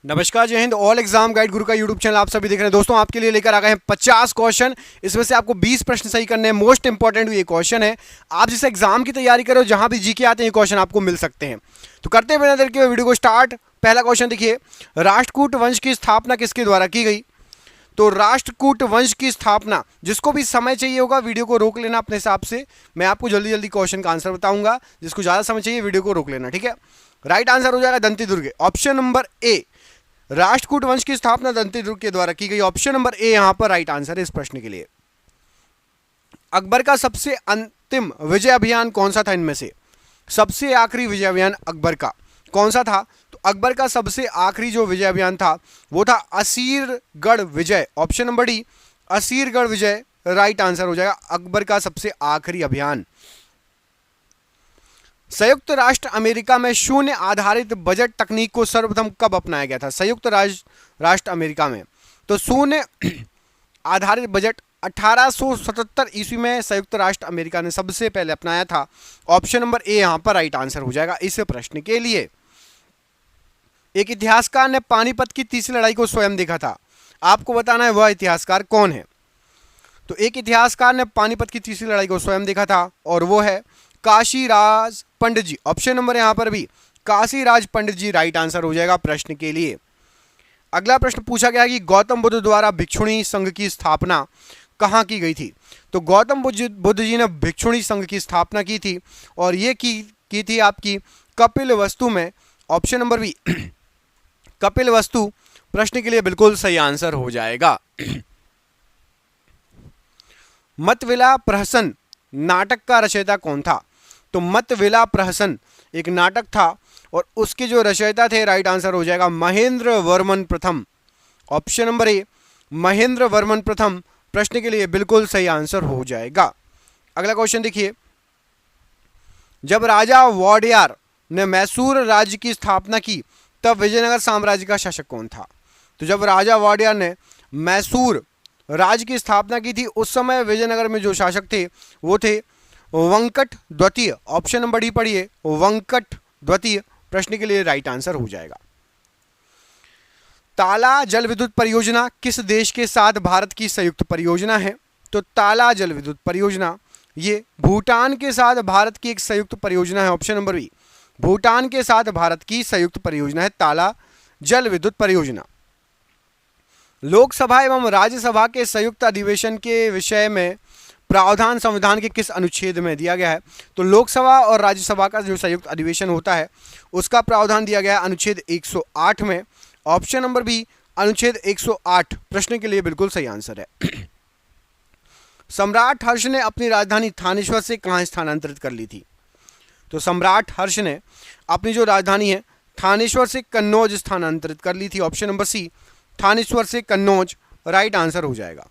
नमस्कार, जय Hind. All exam guide गुरु का यूट्यूब चैनल आप सभी देख रहे हैं। दोस्तों, आपके लिए लेकर आ गए हैं 50 क्वेश्चन। इसमें से आपको 20 प्रश्न सही करने हैं। मोस्ट इंपॉर्टेंट ये क्वेश्चन है। आप जिस एग्जाम की तैयारी करो, जहां भी जीके आते हैं, ये क्वेश्चन आपको मिल सकते हैं। तो करते हैं बिना देर के वीडियो को स्टार्ट। पहला क्वेश्चन देखिए, राष्ट्रकूट वंश की स्थापना किसके द्वारा की गई? तो राष्ट्रकूट वंश की स्थापना, जिसको भी समय चाहिए होगा वीडियो को रोक लेना अपने हिसाब से। मैं आपको जल्दी जल्दी क्वेश्चन का आंसर बताऊंगा। जिसको ज्यादा समय चाहिए वीडियो को रोक लेना, ठीक है। राइट आंसर हो जाएगा दंती दुर्ग, ऑप्शन नंबर ए। राष्ट्रकूट वंश की स्थापना दंती दुर्ग के द्वारा की गई, ऑप्शन नंबर ए यहां पर राइट आंसर है इस प्रश्न के लिए। अकबर का सबसे अंतिम विजय अभियान कौन सा था? इनमें से सबसे आखिरी विजय अभियान अकबर का कौन सा था? तो अकबर का सबसे आखिरी जो विजय अभियान था वो था असीरगढ़ विजय, ऑप्शन नंबर डी, असीरगढ़ विजय राइट आंसर हो जाएगा। अकबर का सबसे आखिरी अभियान। संयुक्त राष्ट्र अमेरिका में शून्य आधारित बजट तकनीक को सर्वप्रथम कब अपनाया गया था? संयुक्त राष्ट्र अमेरिका में तो शून्य आधारित बजट 1877 ईस्वी में संयुक्त राष्ट्र अमेरिका ने सबसे पहले अपनाया था। ऑप्शन नंबर ए यहां पर राइट आंसर हो जाएगा इस प्रश्न के लिए। एक इतिहासकार ने पानीपत की तीसरी लड़ाई को स्वयं देखा था। आपको बताना है वह इतिहासकार कौन है। तो एक इतिहासकार ने पानीपत की तीसरी लड़ाई को स्वयं देखा था और वो है काशीराज पंडित जी, ऑप्शन नंबर यहां पर भी काशीराज पंडित जी राइट आंसर हो जाएगा प्रश्न के लिए। अगला प्रश्न पूछा गया कि गौतम बुद्ध द्वारा भिक्षुणी संघ की स्थापना कहां की गई थी? तो गौतम बुद्ध जी ने भिक्षुणी संघ की स्थापना की थी और ये की थी आपकी कपिल वस्तु में, ऑप्शन नंबर बी कपिल वस्तु प्रश्न के लिए बिल्कुल सही आंसर हो जाएगा। मतविला प्रहसन नाटक का रचयिता कौन था? तो मतविला प्रहसन एक नाटक था और उसके जो रचयिता थे राइट आंसर हो जाएगा महेंद्र वर्मन प्रथम, ऑप्शन नंबर ए महेंद्र वर्मन प्रथम प्रश्न के लिए बिल्कुल सही आंसर हो जाएगा। अगला क्वेश्चन देखिए, जब राजा वोडेयार ने मैसूर राज्य की स्थापना की तब विजयनगर साम्राज्य का शासक कौन था? तो जब राजा वोडेयार ने मैसूर राज्य की स्थापना की थी उस समय विजयनगर में जो शासक थे वो थे वंकट द्वितीय, ऑप्शन नंबर डी पढ़िए वंकट द्वितीय प्रश्न के लिए राइट आंसर हो जाएगा। ताला जल विद्युत परियोजना किस देश के साथ भारत की संयुक्त परियोजना है? तो ताला जल विद्युत परियोजना ये भूटान के साथ भारत की एक संयुक्त परियोजना है, ऑप्शन नंबर बी भूटान के साथ भारत की संयुक्त परियोजना है ताला जल विद्युत परियोजना। लोकसभा एवं राज्यसभा के संयुक्त अधिवेशन के विषय में प्रावधान संविधान के किस अनुच्छेद में दिया गया है? तो लोकसभा और राज्यसभा का जो संयुक्त अधिवेशन होता है उसका प्रावधान दिया गया है अनुच्छेद 108 में, ऑप्शन नंबर बी अनुच्छेद 108 प्रश्न के लिए बिल्कुल सही आंसर है। सम्राट हर्ष ने अपनी राजधानी थानेश्वर से कहां स्थानांतरित कर ली थी? तो सम्राट हर्ष ने अपनी जो राजधानी है थानेश्वर से कन्नौज स्थानांतरित कर ली थी, ऑप्शन नंबर सी थानेश्वर से कन्नौज राइट आंसर हो जाएगा।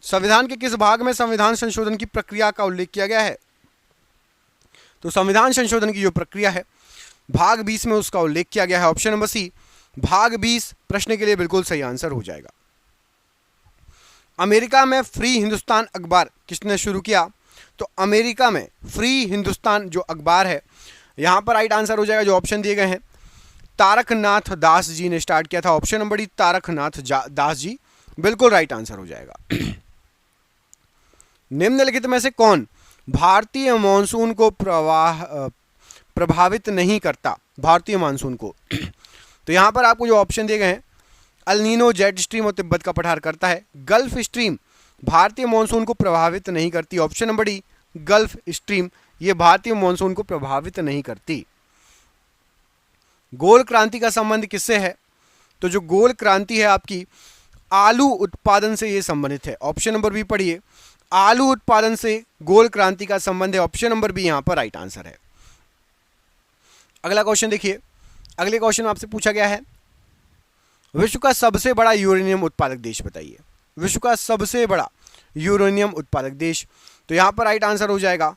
संविधान के किस भाग में संविधान संशोधन की प्रक्रिया का उल्लेख किया गया है? तो संविधान संशोधन की जो प्रक्रिया है भाग 20 में उसका उल्लेख किया गया है, ऑप्शन नंबर सी भाग 20 प्रश्न के लिए बिल्कुल सही आंसर हो जाएगा। अमेरिका में फ्री हिंदुस्तान अखबार किसने शुरू किया? तो अमेरिका में फ्री हिंदुस्तान जो अखबार है यहां पर राइट आंसर हो जाएगा जो ऑप्शन दिए गए हैं तारकनाथ दास जी ने स्टार्ट किया था, option number D Taraknath Das ji बिल्कुल राइट आंसर हो जाएगा। निम्नलिखित में से कौन भारतीय मॉनसून को प्रभावित नहीं करता? भारतीय मानसून को तो यहां पर आपको जो ऑप्शन दिए गए हैं अल नीनो, जेट स्ट्रीम और तिब्बत का पठार करता है। गल्फ स्ट्रीम भारतीय मॉनसून को प्रभावित नहीं करती, option number D gulf stream ये भारतीय मॉनसून को प्रभावित नहीं करती। गोल क्रांति का संबंध किससे है? तो जो गोल क्रांति है आपकी आलू उत्पादन से ये संबंधित है, ऑप्शन नंबर बी पढ़िए आलू उत्पादन से गोल क्रांति का संबंध है, ऑप्शन नंबर बी यहां पर राइट आंसर है। अगला क्वेश्चन देखिए, अगले क्वेश्चन में आपसे पूछा गया है विश्व का सबसे बड़ा यूरेनियम उत्पादक देश बताइए। विश्व का सबसे बड़ा यूरेनियम उत्पादक देश, तो यहां पर राइट आंसर हो जाएगा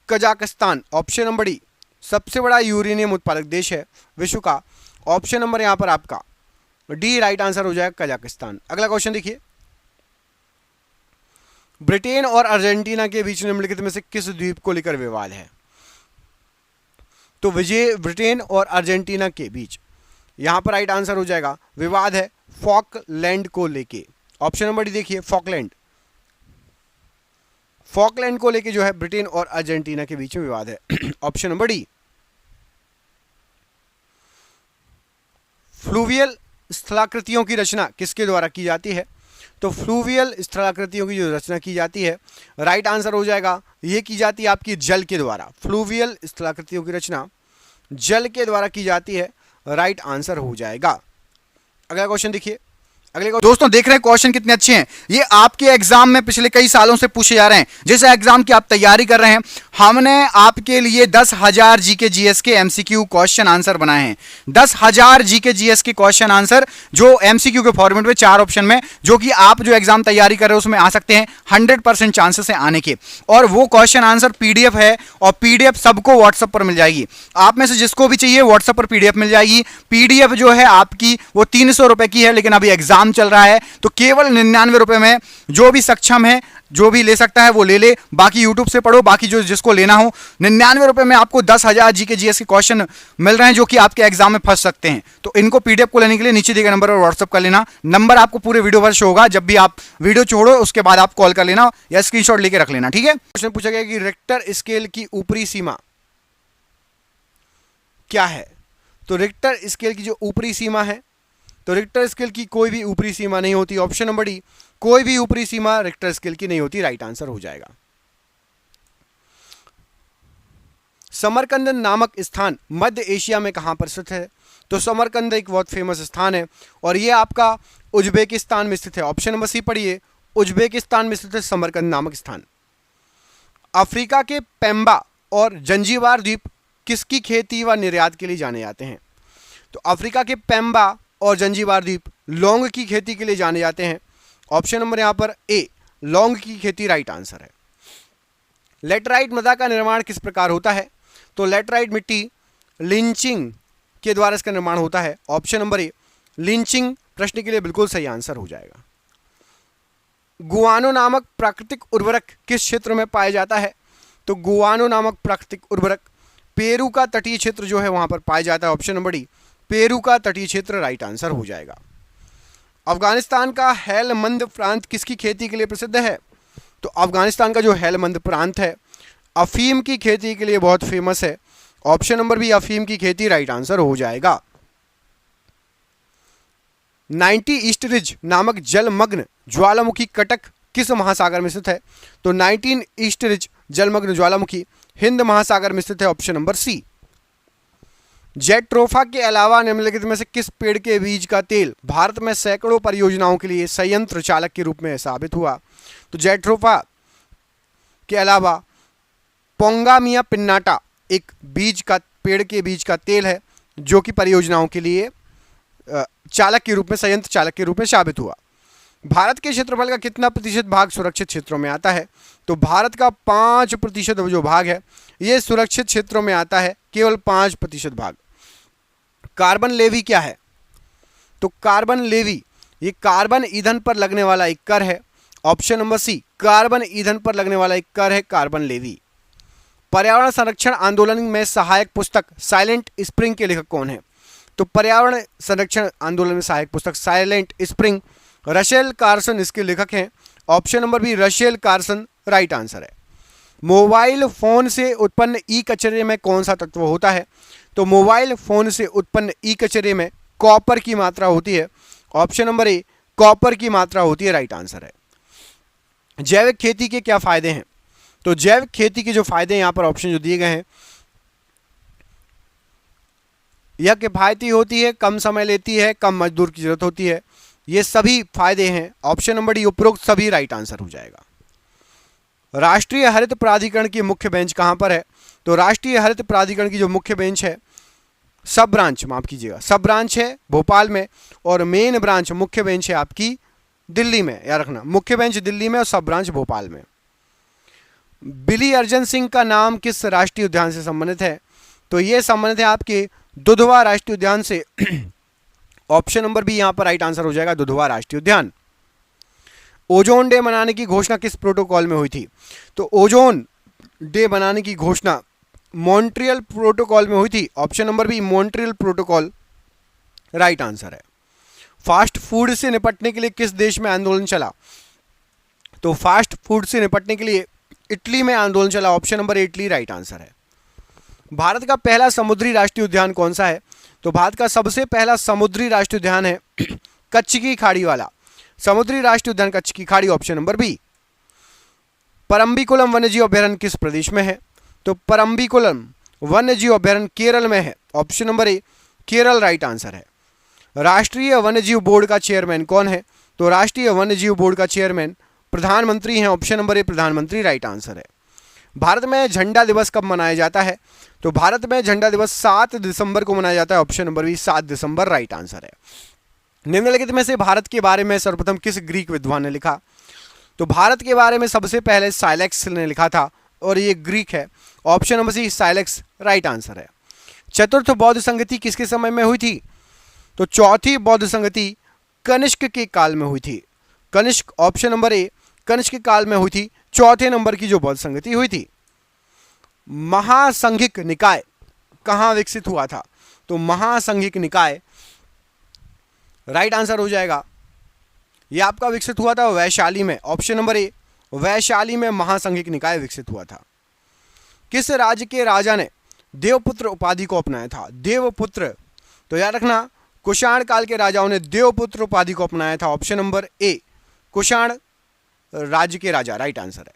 कजाकिस्तान, ऑप्शन नंबर डी सबसे बड़ा यूरेनियम उत्पादक देश है विश्व का, ऑप्शन नंबर यहां पर आपका डी राइट आंसर हो जाएगा कजाकिस्तान। अगला क्वेश्चन देखिए, ब्रिटेन और अर्जेंटीना के बीच निम्नलिखित में से किस द्वीप को लेकर विवाद है? तो ब्रिटेन और अर्जेंटीना के बीच यहां पर राइट आंसर हो जाएगा विवाद है फॉकलैंड को लेके। ऑप्शन नंबर डी देखिए फॉकलैंड, फॉकलैंड को लेके जो है ब्रिटेन और अर्जेंटीना के बीच में विवाद है। Option number D. फ्लूवियल स्थलाकृतियों की रचना किसके द्वारा की जाती है? तो फ्लूवियल स्थलाकृतियों की जो रचना की जाती है, राइट आंसर हो जाएगा ये की जाती है आपकी जल के द्वारा। फ्लूवियल स्थलाकृतियों की रचना जल के द्वारा की जाती है, राइट आंसर हो जाएगा। अगला क्वेश्चन देखिए। दोस्तों देख रहे हैं क्वेश्चन कितने अच्छे हैं। ये आपके एग्जाम में पिछले कई सालों से पूछे जा रहे हैं। जैसे एग्जाम की आप तैयारी कर रहे हैं, हमने आपके लिए 10,000 जीके जीएस के एमसीक्यू क्वेश्चन आंसर बनाए हैं। 10,000 जीके जीएस के क्वेश्चन आंसर जो एमसीक्यू के फॉर्मेट में 4 ऑप्शन में, जो कि आप जो एग्जाम तैयारी कर रहे हो उसमें आ सकते हैं। 100% चांसेस है आने के। और वो क्वेश्चन आंसर पीडीएफ है, और पीडीएफ सबको व्हाट्सएप पर मिल जाएगी। आप में से जिसको भी चाहिए व्हाट्सएप पर पीडीएफ मिल जाएगी। पीडीएफ जो है आपकी वो 300 रुपए की है, लेकिन अभी एग्जाम चल रहा है तो केवल 99 रुपए में जो भी सक्षम है, जो भी ले सकता है वो ले ले। बाकी यूट्यूब से पढ़ो, बाकी जो जिसको लेना हो 99 रुपए में आपको 10,000 जीके जीएस के क्वेश्चन मिल रहे हैं, जो कि आपके एग्जाम में फंस सकते हैं। तो इनको पीडीएफ को लेने के लिए नीचे दिए गए नंबर पर व्हाट्सएप कर लेना। नंबर आपको पूरे वीडियो पर शो होगा। जब भी आप वीडियो छोड़ो उसके बाद आप कॉल कर लेना या स्क्रीनशॉट लेके रख लेना, ठीक है। क्वेश्चन पूछा गया कि रिक्टर स्केल की ऊपरी सीमा क्या है? तो रिक्टर स्केल की जो ऊपरी सीमा है, तो रिक्टर स्केल की कोई भी ऊपरी सीमा नहीं होती। ऑप्शन नंबर डी, कोई भी ऊपरी सीमा रिक्टर स्केल की नहीं होती, राइट आंसर हो जाएगा। समरकंद नामक स्थान मध्य एशिया में कहां पर स्थित है? तो समरकंद एक बहुत फेमस स्थान है और यह आपका उज्बेकिस्तान में स्थित है। ऑप्शन नंबर सी पढ़िए, उज्बेकिस्तान में स्थित है समरकंद नामक स्थान। अफ्रीका के पेम्बा और जंजीबार द्वीप किसकी खेती व निर्यात के लिए जाने जाते हैं? तो अफ्रीका के पेम्बा और जंजीबार द्वीप लौंग की खेती के लिए जाने जाते हैं। ऑप्शन नंबर यहां पर ए, लौंग की खेती राइट आंसर है। लेटराइट मृदा का निर्माण किस प्रकार होता है? तो लेटराइट मिट्टी लिंचिंग के द्वारा इसका निर्माण होता है। ऑप्शन नंबर ए, लिंचिंग प्रश्न के लिए बिल्कुल सही आंसर हो जाएगा। गुआनो नामक प्राकृतिक उर्वरक किस क्षेत्र में पाया जाता है? तो गुआनो नामक प्राकृतिक उर्वरक पेरू का तटीय क्षेत्र जो है वहां पर पाया जाता है। ऑप्शन नंबर डी, पेरू का तटीय क्षेत्र राइट आंसर हो जाएगा। अफगानिस्तान का हेलमंद प्रांत किसकी खेती के लिए प्रसिद्ध है? तो अफगानिस्तान का जो हेलमंद प्रांत है अफीम की खेती के लिए बहुत फेमस है। ऑप्शन नंबर बी, अफीम की खेती राइट आंसर हो जाएगा। 90 ईस्ट रिज नामक जलमग्न ज्वालामुखी कटक किस महासागर में स्थित है? तो 19 ईस्ट रिज जलमग्न ज्वालामुखी हिंद महासागर में स्थित है। ऑप्शन नंबर सी। जेट्रोफा के अलावा निम्नलिखित में से किस पेड़ के बीज का तेल भारत में सैकड़ों परियोजनाओं के लिए संयंत्र चालक के रूप में साबित हुआ? तो जेट्रोफा के अलावा पोंगामिया पिन्नाटा एक बीज का पेड़ के बीज का तेल है, जो कि परियोजनाओं के लिए चालक के रूप में, संयंत्र चालक के रूप में साबित हुआ। भारत के क्षेत्रफल का कितना प्रतिशत भाग सुरक्षित क्षेत्रों में आता है? तो भारत का 5% जो भाग है ये सुरक्षित क्षेत्रों में आता है, केवल 5% भाग। कार्बन लेवी क्या है? तो कार्बन लेवी ये कार्बन ईंधन पर लगने वाला एक कर है। ऑप्शन नंबर सी, कार्बन ईंधन पर लगने वाला एक कर है कार्बन लेवी। पर्यावरण संरक्षण आंदोलन में सहायक पुस्तक साइलेंट स्प्रिंग के लेखक कौन है? तो पर्यावरण संरक्षण आंदोलन में सहायक पुस्तक साइलेंट स्प्रिंग रशेल कार्सन इसके लेखक हैं। Option number B, Rachel Carson right answer है। मोबाइल फोन से उत्पन्न ई कचरे में कौन सा तत्व होता है? तो मोबाइल फोन से उत्पन्न ई कचरे में कॉपर की मात्रा होती है। ऑप्शन नंबर ए, कॉपर की मात्रा होती है, राइट आंसर है। जैविक खेती के क्या फायदे हैं? तो जैविक खेती के जो फायदे यहां पर ऑप्शन जो दिए गए हैं, यह किफायती होती है, कम समय लेती है, कम मजदूर की जरूरत होती है, ये सभी फायदे हैं। ऑप्शन नंबर डी, उपरोक्त सभी राइट आंसर हो जाएगा। राष्ट्रीय हरित प्राधिकरण की मुख्य बेंच कहां पर है? तो राष्ट्रीय हरित प्राधिकरण की जो मुख्य बेंच है, सब ब्रांच माफ कीजिएगा, सब ब्रांच है भोपाल में, और मेन ब्रांच मुख्य बेंच है आपकी दिल्ली में। याद रखना, मुख्य बेंच दिल्ली में और सब ब्रांच भोपाल में। बिली अर्जन सिंह का नाम किस राष्ट्रीय उद्यान से संबंधित है? तो यह संबंधित है आपके दुधवा राष्ट्रीय उद्यान से। ऑप्शन नंबर बी यहां पर राइट आंसर हो जाएगा, दुधवा राष्ट्रीय उद्यान। ओजोन डे मनाने की घोषणा किस प्रोटोकॉल में हुई थी? तो ओजोन डे मनाने की घोषणा मॉन्ट्रियल प्रोटोकॉल में हुई थी। Option number B, Montreal protocol right answer है। फास्ट फूड से निपटने के लिए किस देश में आंदोलन चला? तो फास्ट फूड से निपटने के लिए इटली में आंदोलन चला। Option number Italy right answer है। भारत का पहला समुद्री राष्ट्रीय उद्यान कौन सा है? तो भारत का सबसे पहला समुद्री राष्ट्रीय उद्यान है कच्छ की खाड़ी वाला समुद्री राष्ट्रीय उद्यान कच्छ की खाड़ी। Option number B. परम्बिकुलम वन्यजीव अभयारण्य किस प्रदेश में है? तो परम्बिकुलम वन्यजीव अभयारण्य केरल में है। ऑप्शन नंबर ए केरल राइट आंसर है। राष्ट्रीय वन्यजीव बोर्ड का चेयरमैन कौन है? तो राष्ट्रीय वन्यजीव बोर्ड का चेयरमैन प्रधानमंत्री हैं। ऑप्शन नंबर ए प्रधानमंत्री राइट आंसर है। भारत में झंडा दिवस कब मनाया जाता है? तो भारत में झंडा दिवस 7 दिसंबर को मनाया जाता है। ऑप्शन नंबर बी 7 दिसंबर राइट आंसर है। निम्नलिखित में से भारत के बारे में सर्वप्रथम किस ग्रीक विद्वान ने लिखा? तो भारत के बारे में सबसे पहले साइलेक्स ने लिखा था और ये ग्रीक है। ऑप्शन नंबर सी साइलेक्स राइट आंसर है। चतुर्थ बौद्ध संगति किसके समय में हुई थी? तो चौथी बौद्ध संगति कनिष्क के काल में हुई थी। Kanishka option number A Kanishka के काल में हुई थी। चौथे नंबर की जो बौद्ध संगति हुई थी। महासंघिक निकाय कहां विकसित हुआ था? तो महासंघिक निकाय राइट आंसर हो जाएगा। यह आपका विकसित हुआ था वैशाली में। ऑप्शन नंबर ए वैशाली में महासंघिक निकाय विकसित हुआ था। किस राज्य के राजा ने देवपुत्र उपाधि को अपनाया था? देवपुत्र, तो याद रखना कुषाण काल के राजाओं ने देवपुत्र उपाधि को अपनाया था। ऑप्शन नंबर ए कुषाण राज्य के राजा राइट आंसर है।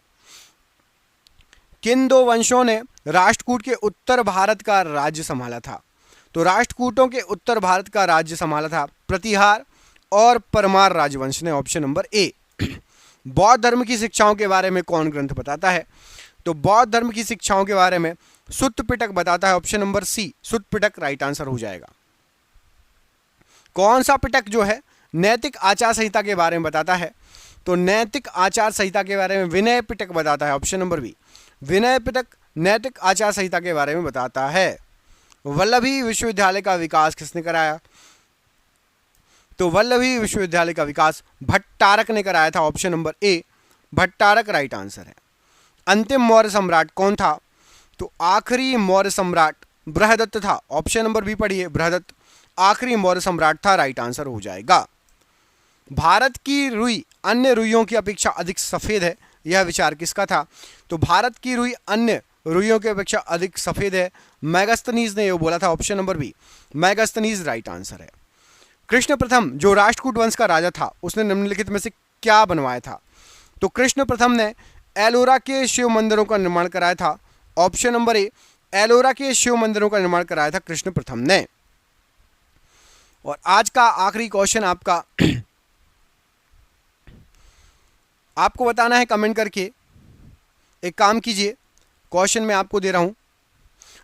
किन दो वंशों ने राष्ट्रकूट के उत्तर भारत का राज्य संभाला था? तो राष्ट्रकूटों के उत्तर भारत का राज्य संभाला था प्रतिहार और परमार राजवंश ने। ऑप्शन नंबर ए। बौद्ध धर्म की शिक्षाओं के बारे में कौन ग्रंथ बताता है? तो बौद्ध धर्म की शिक्षाओं के बारे में सुत्त पिटक बताता है। ऑप्शन नंबर सी सुत्त पिटक राइट आंसर हो जाएगा। कौन सा पिटक जो है नैतिक आचार संहिता के बारे में बताता है? तो नैतिक आचार संहिता के बारे में विनय पिटक बताता है। Option number B Vinaya Pitaka नैतिक आचार संहिता के बारे में बताता है। वल्लभी विश्वविद्यालय का विकास किसने कराया? तो वल्लभी विश्वविद्यालय का विकास भट्टारक ने कराया था। ऑप्शन नंबर ए भट्टारक राइट आंसर है। अंतिम मौर्य सम्राट कौन था? तो आखिरी मौर्य सम्राट बृहदत्त था। ऑप्शन नंबर बी पढ़िए बृहदत्त आखिरी मौर्य सम्राट था राइट आंसर हो जाएगा। भारत की रुई अन्य रुइयों की अपेक्षा अधिक सफेद है, यह विचार किसका था? तो भारत की रुई अन्य रुइयों की अपेक्षा अधिक सफेद है, मैगस्थनीज ने यह बोला था। Option number B Megasthenes right answer है। कृष्ण प्रथम जो राष्ट्रकूट वंश का राजा था उसने निम्नलिखित में से क्या बनवाया था? तो कृष्ण प्रथम ने एलोरा के शिव मंदिरों का निर्माण कराया था। ऑप्शन नंबर ए एलोरा के शिव मंदिरों का निर्माण कराया था कृष्ण प्रथम ने। और आज का आखिरी क्वेश्चन आपको बताना है कमेंट करके। एक काम कीजिए, क्वेश्चन मैं आपको दे रहा हूं,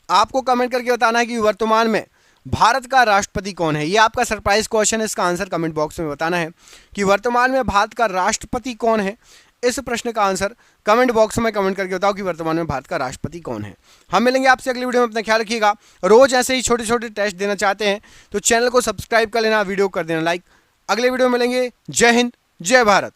आपको कमेंट करके बताना है कि वर्तमान में भारत का राष्ट्रपति कौन है। यह आपका सरप्राइज क्वेश्चन है। इसका आंसर कमेंट बॉक्स में बताना है कि वर्तमान में भारत का राष्ट्रपति कौन है। इस प्रश्न का आंसर कमेंट बॉक्स में कमेंट करके बताओ कि वर्तमान में भारत का राष्ट्रपति कौन है। हम मिलेंगे आपसे अगली वीडियो में। अपना ख्याल रखिएगा। रोज ऐसे ही छोटे छोटे टेस्ट देना चाहते हैं तो चैनल को सब्सक्राइब कर लेना, वीडियो कर देना लाइक। अगले वीडियो में मिलेंगे। जय हिंद, जय भारत।